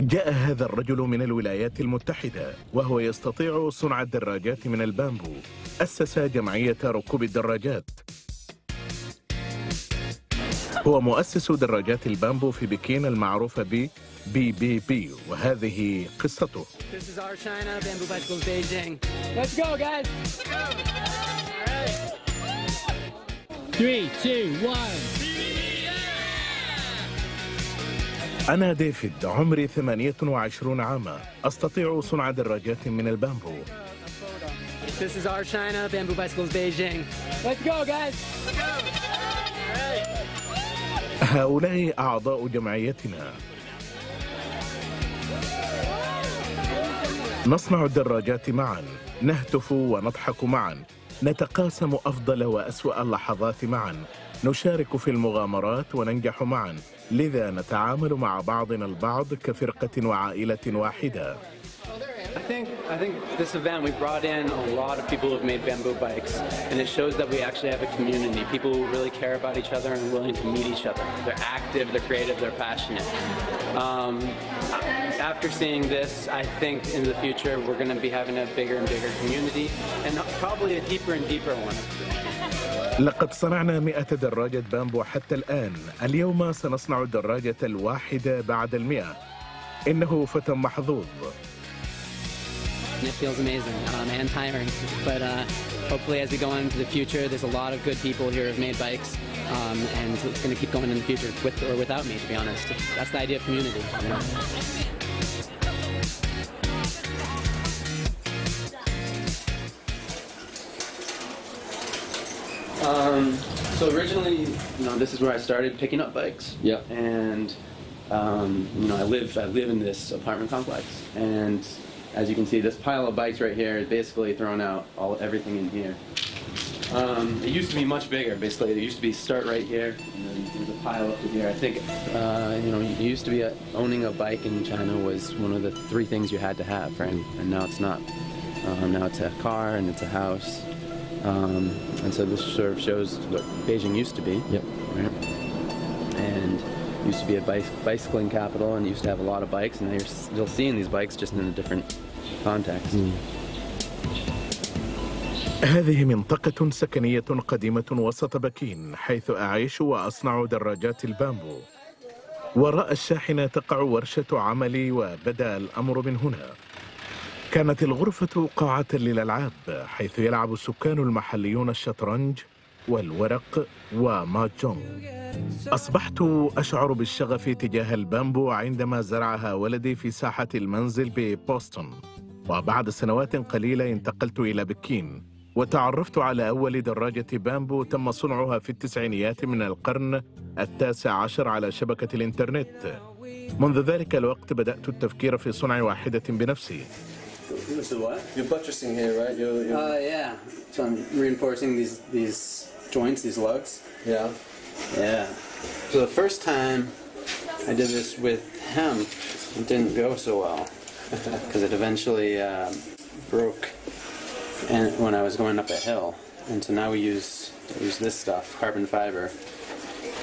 جاء هذا الرجل من الولايات المتحدة وهو يستطيع صنع الدراجات من البامبو. أسس جمعية ركوب الدراجات. هو مؤسس دراجات البامبو في بكين المعروفة ب BBB، وهذه قصته. أنا ديفيد، عمري 28 عاما، أستطيع صنع دراجات من البامبو. هؤلاء أعضاء جمعيتنا. نصنع الدراجات معا، نهتف ونضحك معا، نتقاسم أفضل وأسوأ اللحظات معا، نشارك في المغامرات وننجح معا، لذا نتعامل مع بعضنا البعض كفرقة وعائلة واحدة. I think this event, we brought in a lot of people who've made bamboo bikes, and it shows that we actually have a community, people who really care about each other and are willing to meet each other. They're active, they're creative, they're passionate. After seeing this, I think in the future we're going to be having a bigger and bigger community, and probably a deeper and deeper one. لقد صنعنا 100 دراجة بامبو حتى الآن. اليوم سنصنع الدراجة الواحدة بعد 100. إنه فتى محظوظ. It feels amazing and tiring, but hopefully as we go on into the future, there's a lot of good people here who've made bikes, and it's going to keep going in the future, with or without me, to be honest. That's the idea of community. You know? So originally, this is where I started picking up bikes. Yeah. And I live in this apartment complex, and as you can see, this pile of bikes right here is basically thrown out everything in here. It used to be much bigger. Basically, it used to be start right here, and then there's a pile up to here. I think it used to be owning a bike in China was one of the 3 things you had to have, right? And now it's not. Now it's a car and it's a house. And so this sort of shows what Beijing used to be. Yep. Right? And used to be a bicycling capital, and used to have a lot of bikes, and now you're still seeing these bikes just in a different context. هذه منطقة سكنية قديمة وسط بكين، حيث أعيش وأصنع دراجات البامبو. وراء الشاحنة تقع ورشة عملي، وبدأ الأمر من هنا. كانت الغرفة قاعة للألعاب، حيث يلعب السكان المحليون الشطرنج والورق وماجونغ. أصبحت أشعر بالشغف تجاه البامبو عندما زرعها ولدي في ساحة المنزل ببوسطن، وبعد سنوات قليلة انتقلت إلى بكين وتعرفت على أول دراجة بامبو تم صنعها في التسعينيات من القرن ال19 على شبكة الإنترنت. منذ ذلك الوقت بدأت التفكير في صنع واحدة بنفسي. You're buttressing here, right? Yeah. So I'm reinforcing these joints, these lugs. Yeah. Yeah. So the first time I did this with hemp, it didn't go so well because it eventually broke, and when I was going up a hill. And so now we use this stuff, carbon fiber,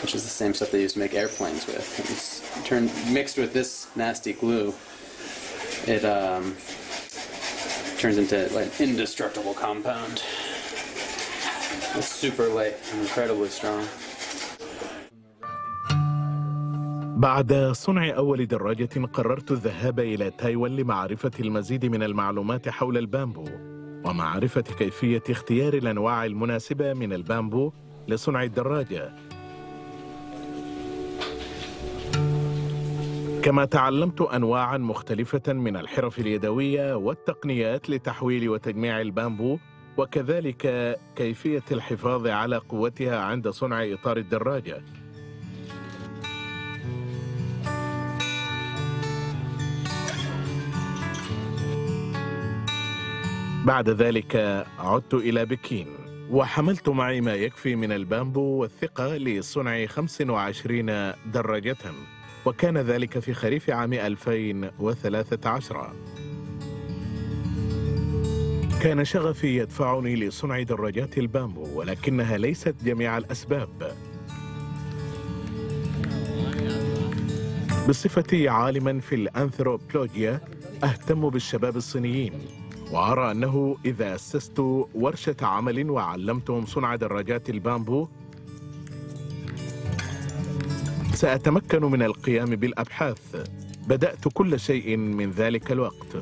which is the same stuff they used to make airplanes with. And it's mixed with this nasty glue. It turns into like an indestructible compound. It's super light and incredibly strong. بعد صنع أول دراجة قررت الذهاب إلى تايوان لمعرفة المزيد من المعلومات حول البامبو ومعرفة كيفية اختيار الأنواع المناسبة من البامبو لصنع الدراجة. كما تعلمت أنواعاً مختلفة من الحرف اليدوية والتقنيات لتحويل وتجميع البامبو، وكذلك كيفية الحفاظ على قوتها عند صنع إطار الدراجة. بعد ذلك عدت إلى بكين وحملت معي ما يكفي من البامبو والثقة لصنع 25 دراجة، وكان ذلك في خريف عام 2013. كان شغفي يدفعني لصنع دراجات البامبو، ولكنها ليست جميع الأسباب. بصفتي عالما في الأنثروبولوجيا أهتم بالشباب الصينيين، وأرى أنه إذا أسست ورشة عمل وعلمتهم صنع دراجات البامبو سأتمكن من القيام بالأبحاث. بدأت كل شيء من ذلك الوقت.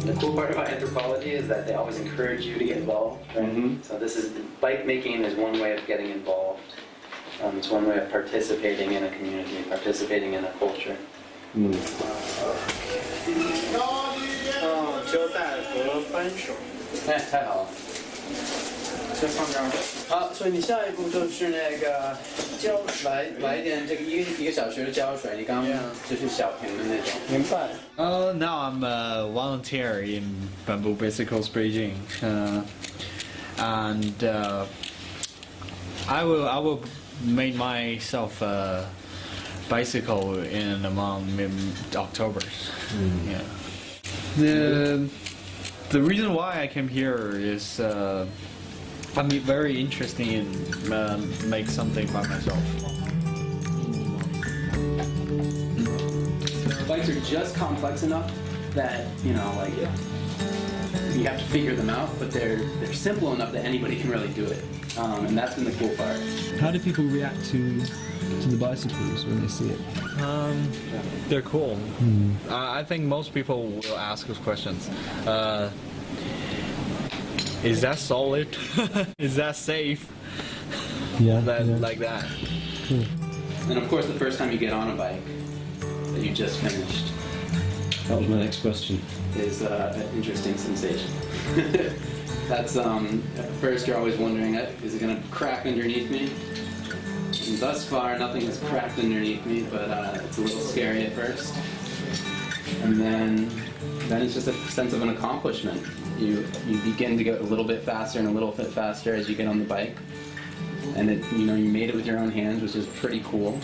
The cool part about anthropology is that they always encourage you to get involved. Right? So this is bike making is one way of getting involved. It's one way of participating in a community, participating in a culture. 胶带和扳手。哎，太好了。先放这儿。好，所以你下一步就是那个浇水，来一点这个一个小时的浇水。你刚刚就是小瓶的那种。明白。Now I'm a volunteer in Bamboo Bicycles Beijing, and I will make myself a bicycle in around mid-October. Yeah. The reason why I came here is I'm very interested in make something by myself. Bikes are just complex enough that you have to figure them out, but they're simple enough that anybody can really do it, and that's been the cool part. How do people react to the bicycles when they see it? They're cool. I think most people will ask us questions. Is that solid? Is that safe? Yeah. Like that. Cool. And of course, the first time you get on a bike that you just finished. That was my next question. Is an interesting sensation. That's at first you're always wondering, is it going to crack underneath me? And thus far, nothing has cracked underneath me, but it's a little scary at first. And then it's just a sense of an accomplishment. You begin to get a little bit faster and a little bit faster as you get on the bike, and you made it with your own hands, which is pretty cool.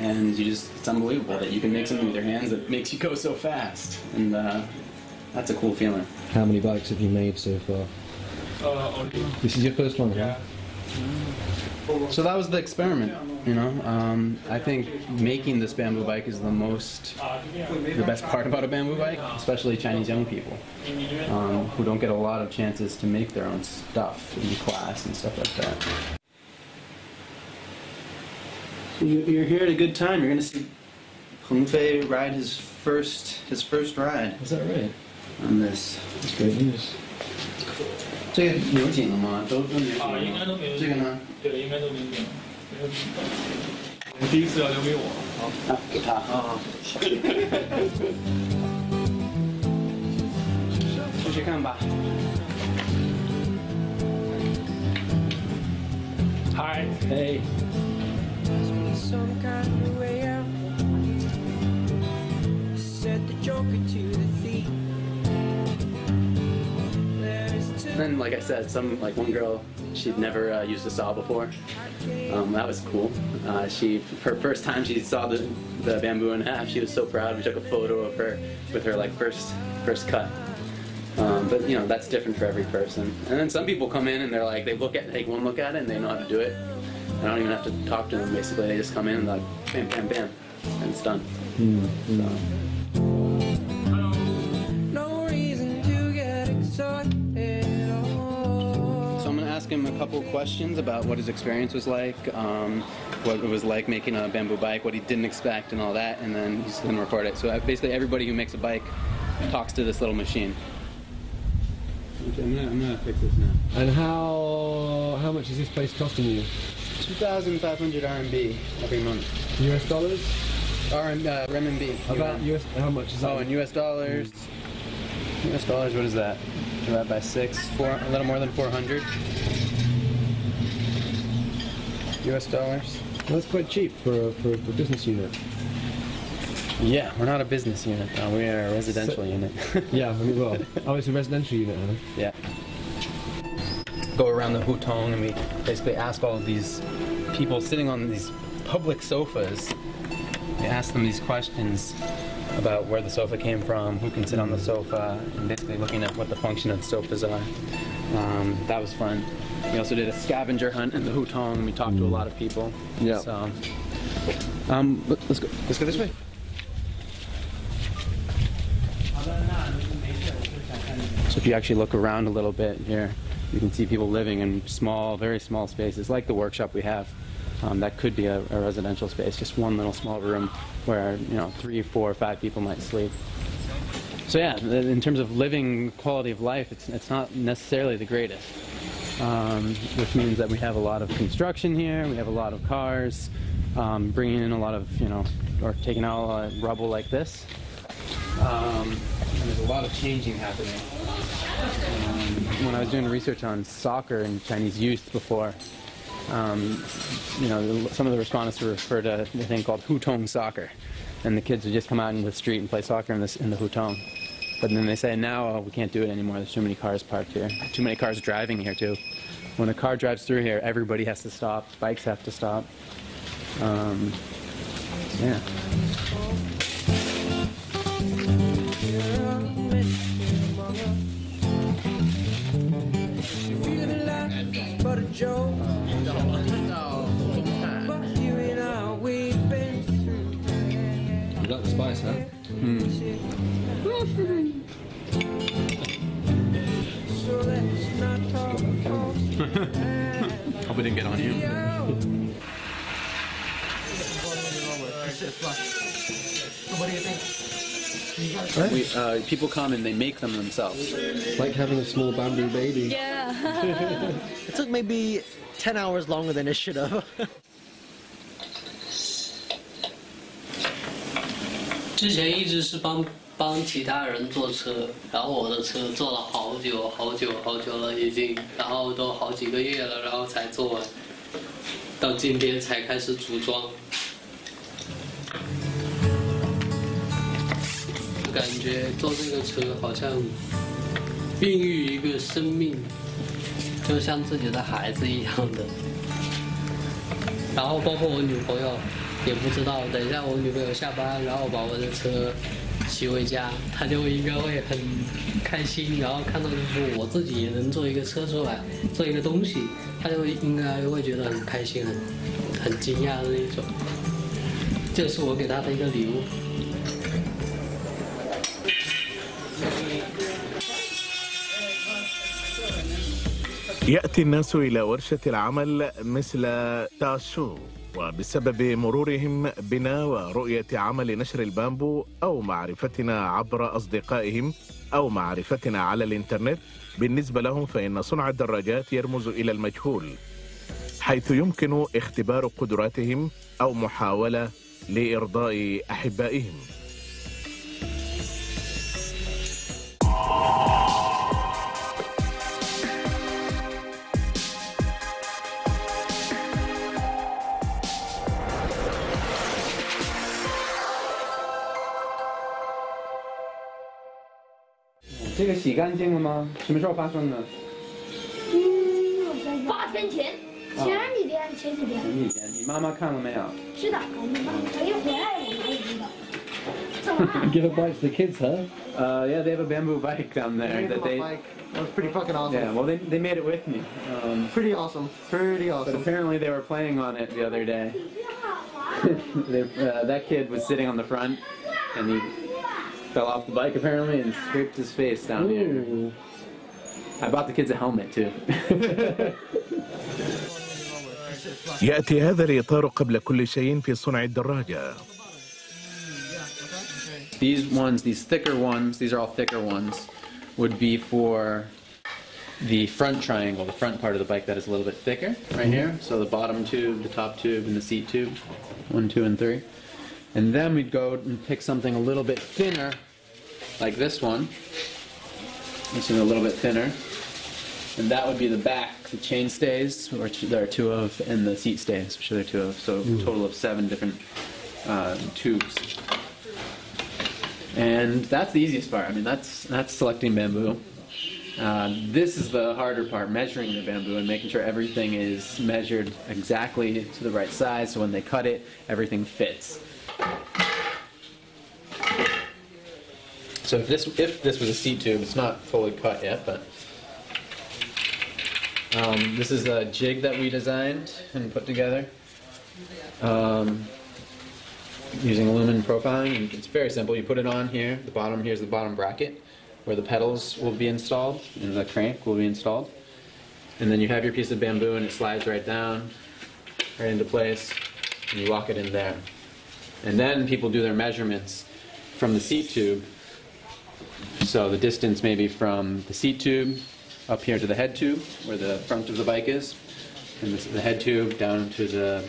And it's unbelievable that you can make something with your hands that makes you go so fast, and that's a cool feeling. How many bikes have you made so far? Only. This is your first one, Yeah. So that was the experiment, I think making this bamboo bike is the best part about a bamboo bike, especially Chinese young people, who don't get a lot of chances to make their own stuff in class and stuff like that. So you're here at a good time. You're going to see Peng Fei ride his first ride. Is that right? On this. That's great news. 这个扭紧了吗？都扭紧了。应该都没有。这个呢？对，应该都没有。第一次要留给我。啊，给他。试试看吧。嗨。Hey. Some kind of way out. Said the joker to the thief. And like I said, one girl, she'd never used a saw before. That was cool. Her first time she saw the bamboo in half, she was so proud. We took a photo of her with her first cut. But that's different for every person. And then some people come in and they're like, take one look at it and they know how to do it. I don't even have to talk to them. Basically, they just come in and like, bam, bam, bam, and it's done. No reason to get excited. So I'm going to ask him a couple questions about what his experience was like, what it was like making a bamboo bike, what he didn't expect and all that, and then he's going to record it. So basically everybody who makes a bike talks to this little machine. Okay, I'm going to fix this now. And how much is this place costing you? 2,500 RMB every month. US dollars? Renminbi. About US, how much is that? Oh, in US dollars. US dollars, what is that? Divided by 6, a little more than 400 US dollars. Well, that's quite cheap for a business unit. Yeah, we're not a business unit. We are a residential unit. Yeah, well, it's a residential unit, huh? Yeah. Go around the hutong and we basically ask all of these people sitting on these public sofas. We ask them these questions about where the sofa came from, who can sit on the sofa, and basically looking at what the function of the sofas are. That was fun. We also did a scavenger hunt in the hutong, and we talked to a lot of people. Yeah. So, let's go. Let's go this way. So if you actually look around a little bit here, you can see people living in small, very small spaces, like the workshop we have. That could be a residential space, just one little small room where 3, 4, 5 people might sleep. So yeah, in terms of living quality of life, it's not necessarily the greatest. Which means that we have a lot of construction here, we have a lot of cars, bringing in a lot of, or taking out a lot of rubble like this. And there's a lot of changing happening. When I was doing research on soccer and Chinese youth before, some of the respondents would refer to a thing called hutong soccer, and the kids would just come out in the street and play soccer in the hutong. But then they say now we can't do it anymore. There's too many cars parked here, too many cars driving here too. When a car drives through here, everybody has to stop. Bikes have to stop. Yeah. You like the spice, huh? Hope it didn't get on you. What do you think? People come and they make them themselves. Like having a small bamboo baby. Yeah. It took maybe 10 hours longer than it should have. 之前一直是帮其他人坐车，然后我的车坐了好久了已经，然后都好几个月了，然后才做完，到今天才开始组装。感觉做这个车好像孕育一个生命，就像自己的孩子一样的。然后包括我女朋友。 也不知道，等一下我女朋友下班，然后把我的车骑回家，她就应该会很开心，然后看到就是我自己也能做一个车出来，做一个东西，她就应该会觉得很开心，很惊讶的那种。这是我给她的一个礼物。 يأتي الناس إلى ورشة العمل مثل تاشو وبسبب مرورهم بنا ورؤية عمل نشر البامبو أو معرفتنا عبر أصدقائهم أو معرفتنا على الإنترنت بالنسبة لهم فإن صنع الدراجات يرمز إلى المجهول حيث يمكن اختبار قدراتهم أو محاولة لإرضاء أحبائهم.这个洗干净了吗？什么时候发生的？8天前，前几天。前几天，你妈妈看了没有？知道，我妈一回来我妈也知道。怎么了 Give a bike to the kids, huh? Yeah, they have a bamboo bike down there that they. That was pretty fucking awesome. Yeah, well they made it with me. Pretty awesome. Pretty But awesome. apparently they were playing on it the other day. That kid was sitting on the front, and he fell off the bike apparently and scraped his face down here. I bought the kids a helmet too. يأتي هذا الإطار قبل كل شيء في صنع الدراجة. These thicker ones, these are all thicker ones, would be for the front triangle, the front part of the bike that is a little bit thicker, right here. So the bottom tube, the top tube, and the seat tube, 1, 2, and 3. And then we'd go and pick something a little bit thinner, like this one. This one a little bit thinner. And that would be the back, the chain stays, which there are 2 of, and the seat stays, which there are 2 of. So a total of 7 different tubes. And that's the easiest part. I mean, that's selecting bamboo. This is the harder part, measuring the bamboo and making sure everything is measured exactly to the right size, so when they cut it, everything fits. So if this was a seat tube, it's not fully cut yet, but This is a jig that we designed and put together using aluminum profiling. And it's very simple. You put it on here. The bottom, here's the bottom bracket where the pedals will be installed and the crank will be installed. And then you have your piece of bamboo and it slides right down, right into place, and you lock it in there. And then people do their measurements from the seat tube. So the distance maybe from the seat tube up here to the head tube, where the front of the bike is, and the head tube down to the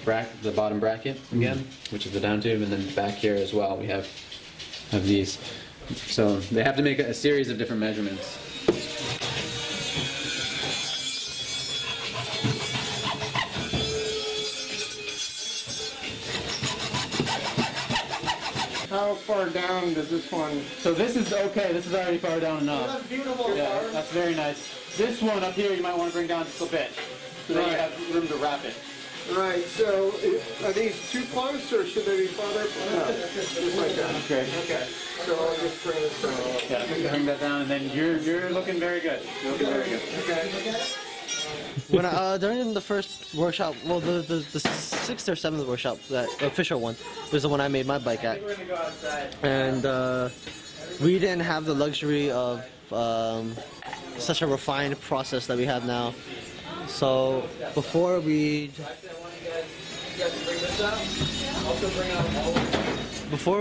bottom bracket again, which is the down tube, and then back here as well we have these. So they have to make a series of different measurements. How far down does this one? So this is okay. This is already far down enough. That's beautiful. Yeah, that's very nice. This one up here you might want to bring down just a bit, so that you have room to wrap it. Right. So are these too close, or should they be farther? No, just like that. Okay. Okay. So I'll just bring this down. Yeah, bring that down, and then you're looking very good. You're looking very good. Okay. When during the first workshop, well, the 6th or 7th workshop, that official one, was the one I made my bike at, and we didn't have the luxury of such a refined process that we have now. So before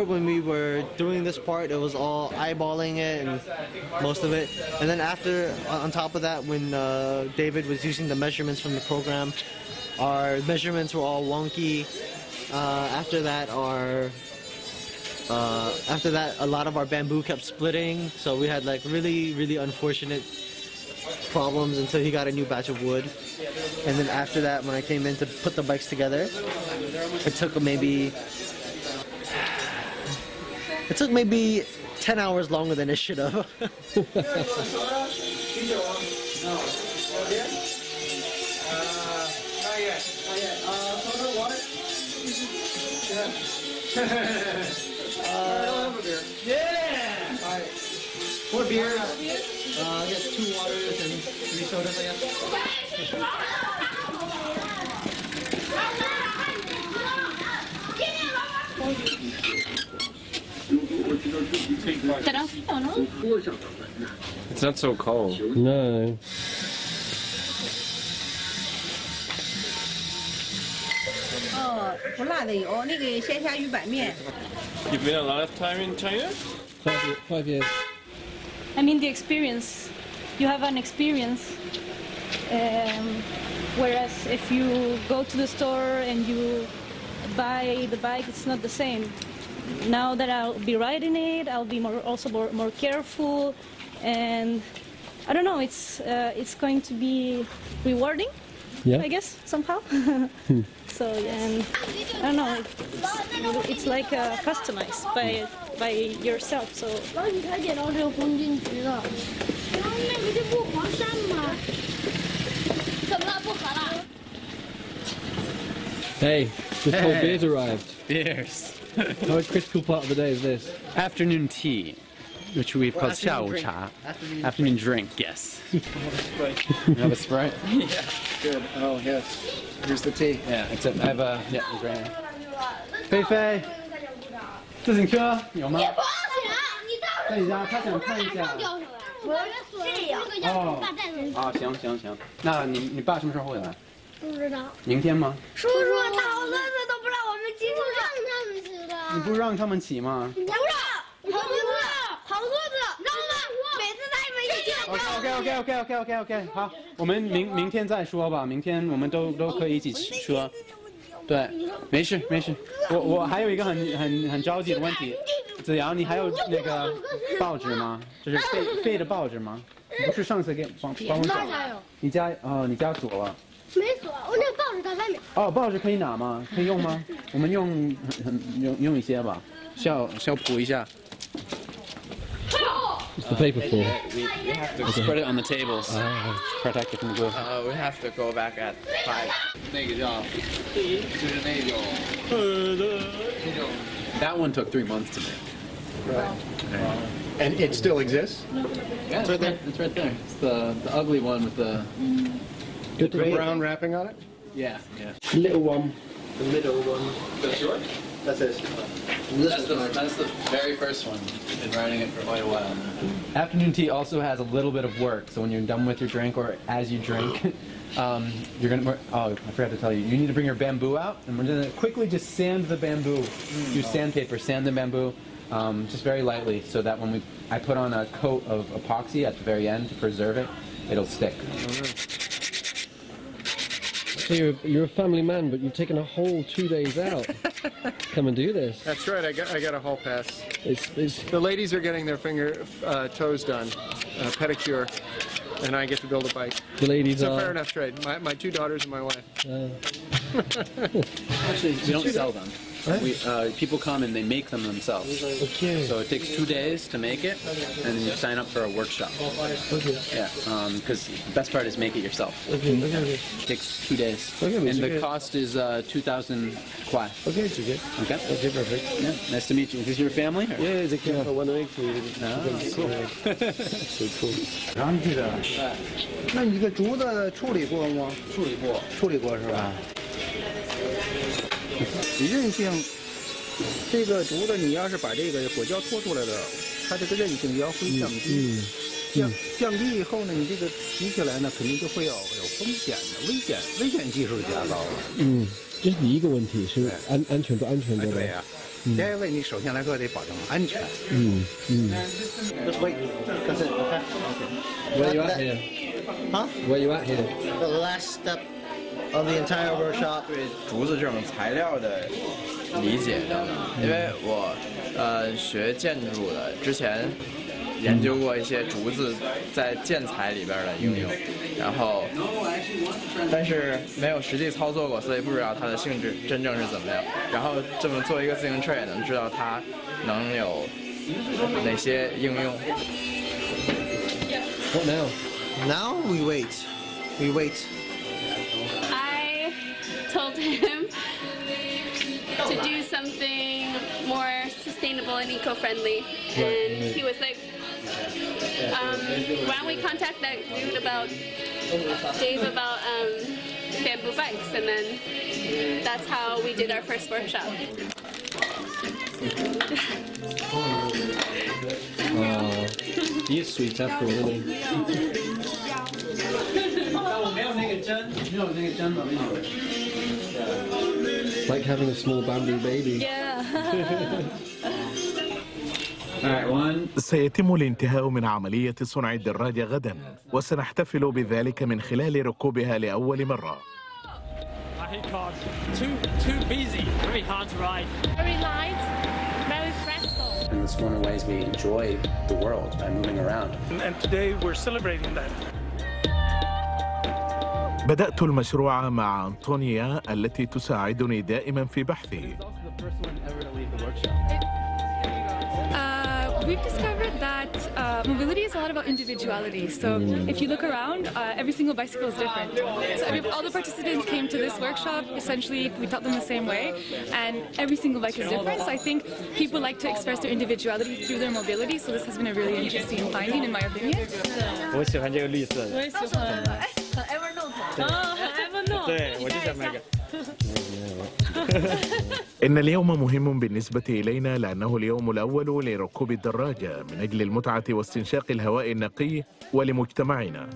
when we were doing this part, it was all eyeballing it and most of it. And then after, on top of that, when David was using the measurements from the program, our measurements were all wonky. After that, a lot of our bamboo kept splitting, so we had like really unfortunate problems until he got a new batch of wood. And then after that, when I came in to put the bikes together, it took maybe 10 hours longer than it should have. Yeah! Alright. 4 beers. I guess 2 waters and 3 sodas, I guess. It's not so cold. No. You've been a lot of time in China? 5 years. I mean the experience. You have an experience. Whereas if you go to the store and you buy the bike, it's not the same. Now that I'll be riding it, I'll be more careful, and I don't know. It's going to be rewarding. Yeah. I guess somehow. So and I don't know. It's like customized by yourself. So. Hey, the cold beers arrived. Beers. How critical part of the day is this? Afternoon tea, which we've called 下午茶. Afternoon drink, yes. You have a Sprite? Yeah. Good. Oh, yes. Here's the tea. Yeah, except I have a, yeah, it's right here. 菲菲，自行车有吗？在你家，他想看一下。哦，啊，行，那你爸什么时候会来？不知道。明天吗？叔叔，好多次都不让我们骑车，让他们骑的。你不让他们骑吗？不让，好多次，然后呢，每次他们一骑。OK，好，我们明天再说吧，明天我们都可以一起骑车。对，没事。我还有一个很着急的问题，子阳，你还有那个报纸吗？就是废的报纸吗？不是上次帮我找？你家锁了？没锁，我那个报纸在外面。哦，报纸可以拿吗？可以用吗？我们用一些吧，需要铺一下。What's the paper for? We have to spread it on the tables. Protect it from the glue. We have to go back at 5. 那个叫，就是那种 That one took 3 months to make. Right. And it still exists? Yeah, it's right there. It's right there. It's the ugly one with the Good the brown wrapping on it? Yeah. Little one. The middle one. That's yours? That's it. That's the very first one. Been riding it for quite a while now. Afternoon tea also has a little bit of work, so when you're done with your drink or as you drink, you're gonna. Oh, I forgot to tell you. You need to bring your bamboo out, and we're gonna quickly just sand the bamboo. Use sandpaper, sand the bamboo, just very lightly, so that when I put on a coat of epoxy at the very end to preserve it, it'll stick. So you're a family man, but you've taken a whole 2 days out. Come and do this. That's right. I got a hall pass. It's the ladies are getting their toes done, pedicure, and I get to build a bike. The ladies it's are. a fair enough trade. My 2 daughters and my wife. Actually, we don't sell them. People come and they make them themselves. Okay. So it takes 2 days to make it, and then you sign up for a workshop. Okay. Yeah, because the best part is make it yourself. Okay. It takes 2 days. Okay, and the cost is 2,000 kwai. Okay, it's okay. Okay. Okay, perfect. Yeah, nice to meet you. Is this your family? Or? Yeah, they came for 1 week. Cool. So cool. 然后这个，那你这个竹子处理过吗？处理过是吧？韧性，这个竹子你要是把这个果胶脱出来了，它这个韧性要会降低。降低以后呢，你这个提起来呢，肯定就会有风险的，危险系数加高了。这是第一个问题，是安全不安全的。对呀。第二位，你首先来说得保证安全。Just wait. That's it. Okay. Where you at here? Huh? Where you at here? The last step of the entire workshop. 对竹子这种材料的理解的，因为我学建筑的，之前研究过一些竹子在建材里边的应用，然后但是没有实际操作过，所以不知道它的性质真正是怎么样。然后这么做一个自行车也能知道它能有哪些应用。What now? Now we wait. We wait. I told him to do something more sustainable and eco-friendly, and he was like, why don't we contact that dude about Dave about bamboo bikes, and then that's how we did our first workshop. He's sweet after really. Like having a small bamboo baby. Yeah. سيتم الانتهاء من عملية صنع الدراجة غدا، وسنحتفل بذلك من خلال ركوبها لأول مرة. Too busy, very hard to ride. Very light, very stressful. And it's one of the ways we enjoy the world by moving around. And today we're celebrating that. بدأت المشروع مع أنطونيا التي تساعدني دائما في بحثي. We've discovered that mobility is a lot about individuality. So if you look around, every single bicycle is different. So all the participants came to this workshop. Essentially, we taught them the same way, and every single bike is different. So I think people like to express their individuality through their mobility. So this has been a really interesting finding, in my opinion. 我喜欢这个绿色的。我也喜欢。Evernote。Evernote。对，我就想买个。إن اليوم مهم بالنسبة إلينا لأنه اليوم الأول لركوب الدراجة من أجل المتعة واستنشاق الهواء النقي ولمجتمعنا.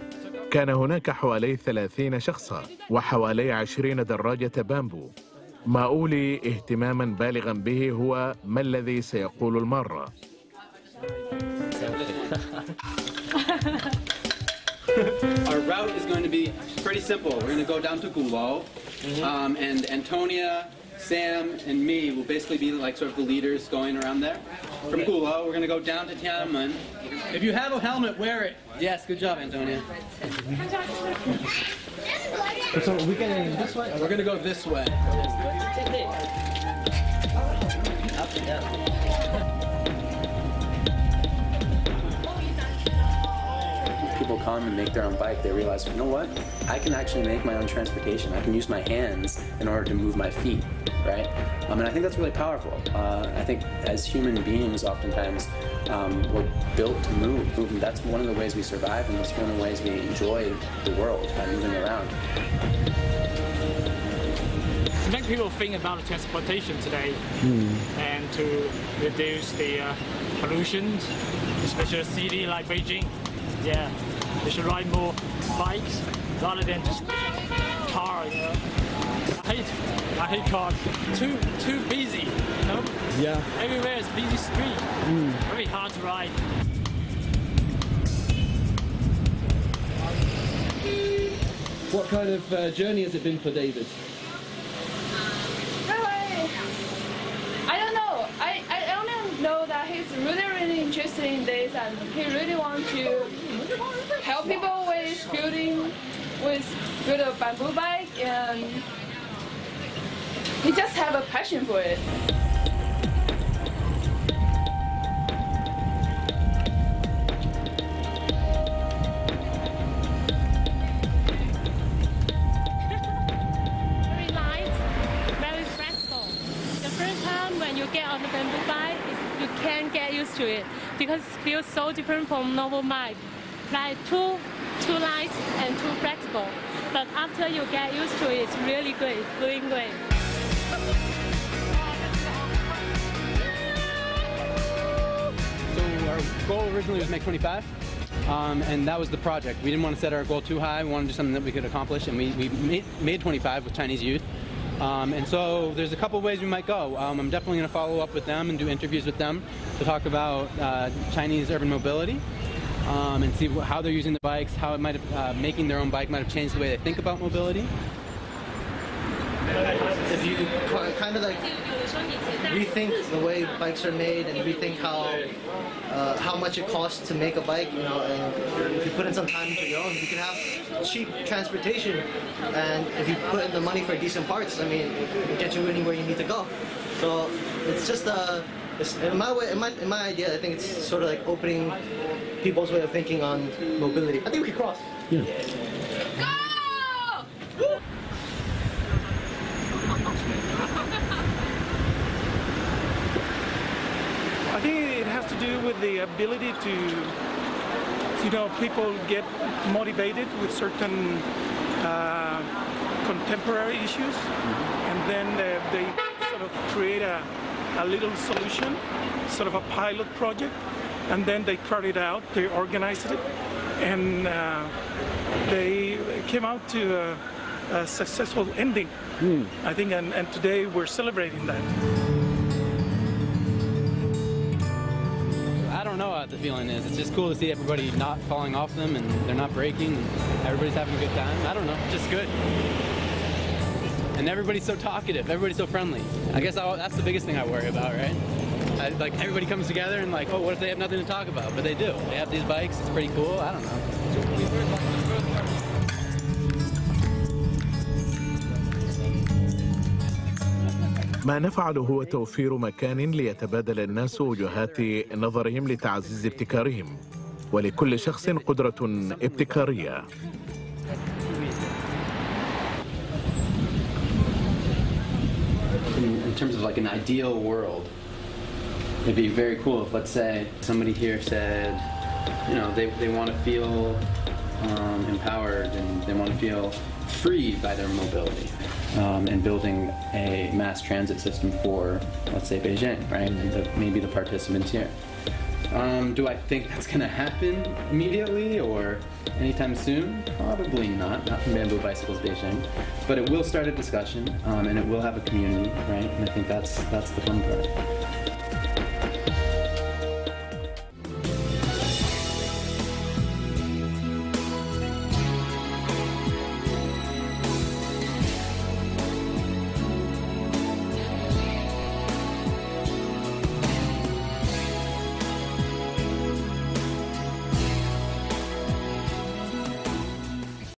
كان هناك حوالي 30 شخصا وحوالي 20 دراجة بامبو. ما أولي اهتماما بالغا به هو ما الذي سيقول المارة. Our route is going to be pretty simple. We're going to go down to Gulo, and Antonia, Sam, and me will basically be like sort of the leaders going around there. From Gulo, we're going to go down to Tiananmen. If you have a helmet, wear it. Yes, good job, Antonia. So we're going this way? We're going to go this way. People come and make their own bike, they realize, you know what? I can actually make my own transportation. I can use my hands in order to move my feet, right? And I think that's really powerful. I think as human beings, oftentimes we're built to move. And that's one of the ways we survive, and that's one of the ways we enjoy the world by moving around. To make people think about transportation today and to reduce the pollution, especially a city like Beijing. Yeah, they should ride more bikes rather than just car. You know? I hate cars. Too busy. You know? Yeah. Everywhere is busy street. Very hard to ride. What kind of journey has it been for David? I don't know. I only know that he's really interested in this, and he really wants to help people with build a bamboo bike, and he just have a passion for it. Very light, very flexible. The first time when you get on the bamboo bike, you can't get used to it because it feels so different from normal bike. Like too light and too flexible. But after you get used to it, it's really great, doing great. So our goal originally was make 25, and that was the project. We didn't want to set our goal too high. We wanted to do something that we could accomplish, and we made 25 with Chinese youth. And so there's a couple ways we might go. I'm definitely going to follow up with them and do interviews with them to talk about Chinese urban mobility and see how they're using the bikes, how it might have, making their own bike might have changed the way they think about mobility. If you kind of like rethink the way bikes are made and rethink how much it costs to make a bike, you know, and if you put in some time into your own, you can have cheap transportation, and if you put in the money for decent parts, I mean, it gets you anywhere you need to go. So it's just in my idea, I think it's sort of like opening people's way of thinking on mobility. I think we can cross. Yeah. I think it has to do with the ability to, you know, people get motivated with certain contemporary issues, and then they sort of create a little solution, sort of a pilot project, and then they tried it out, they organized it, and they came out to a successful ending, I think, and today we're celebrating that. I don't know what the feeling is. It's just cool to see everybody not falling off them and they're not breaking and everybody's having a good time. I don't know, just good. And everybody's so talkative, everybody's so friendly. I guess that's the biggest thing I worry about, right? Like everybody comes together and like, oh, what if they have nothing to talk about? But they do. They have these bikes, it's pretty cool, I don't know. ما نفعله هو توفير مكان ليتبادل الناس وجهات نظرهم لتعزيز ابتكارهم، ولكل شخص قدرة ابتكارية. In terms of like an ideal world, it'd be very cool if, let's say, somebody here said, you know, they want to feel empowered and they want to feel free by their mobility, and building a mass transit system for, let's say, Beijing, right? And maybe the participants here. Do I think that's going to happen immediately or anytime soon? Probably not from Bamboo Bicycles Beijing. But it will start a discussion, and it will have a community, right? And I think that's the fun part.